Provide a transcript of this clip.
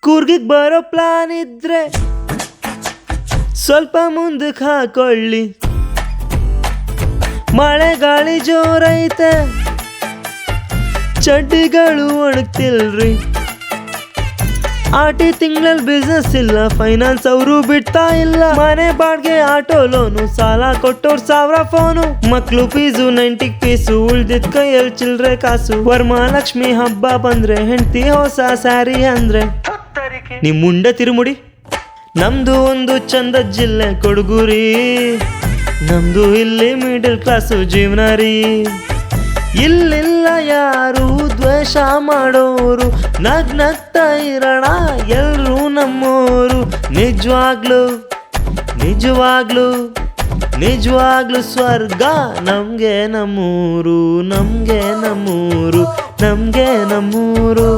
ಕೂರ್ಗಿಗೆ ಬರೋ ಪ್ಲಾನ್ ಇದ್ರೆ ಸ್ವಲ್ಪ ಮುಂದಕ್ಕೆ ಹಾಕೊಳ್ಳಿ. ಮಳೆ ಗಾಳಿ ಜೋರೈತೆ, ಚಡ್ಡಿಗಳು ಒಣಗ್ತಿಲ್ರಿ. ಆಟಿ ತಿಂಗಳಲ್ಲಿ ಬಿಸ್ನೆಸ್ ಇಲ್ಲ, ಫೈನಾನ್ಸ್ ಅವರು ಬಿಡ್ತಾ ಇಲ್ಲ. ಮನೆ ಬಾಡ್ಗೆ, ಆಟೋ ಲೋನು, ಸಾಲ ಕೊಟ್ಟೋರ್ 1000 ಫೋನು. ಮಕ್ಳು ಫೀಸು 90 ಪೀಸು, ಉಳ್ದಿದ್ ಕೈಯಲ್ಲಿ ಚಿಲ್ರೆ ಕಾಸು. ವರಮಹಾಲಕ್ಷ್ಮಿ ಹಬ್ಬ ಬಂದ್ರೆ ಹೆಂಡತಿ ಹೊಸ ಸ್ಯಾರಿ ಅಂದ್ರೆ ನಿಮ್ ಮುಂಡೆ ತಿರುಮುಡಿ. ನಮ್ದು ಒಂದು ಚಂದ ಜಿಲ್ಲೆ ಕೊಡಗುರಿ, ನಮ್ದು ಇಲ್ಲಿ ಮಿಡಲ್ ಕ್ಲಾಸು ಜೀವನ ರೀ. ಇಲ್ಲಿಲ್ಲ ಯಾರು ದ್ವೇಷ ಮಾಡೋರು, ನಗ್ನಗ್ತಾ ಇರೋಣ ಎಲ್ರೂ ನಮ್ಮೋರು. ನಿಜವಾಗ್ಲು ನಿಜವಾಗ್ಲು ನಿಜವಾಗ್ಲು ಸ್ವರ್ಗ ನಮ್ಗೆ ನಮ್ಮೂರು, ನಮ್ಗೆ ನಮ್ಮೂರು, ನಮ್ಗೆ ನಮ್ಮೂರು.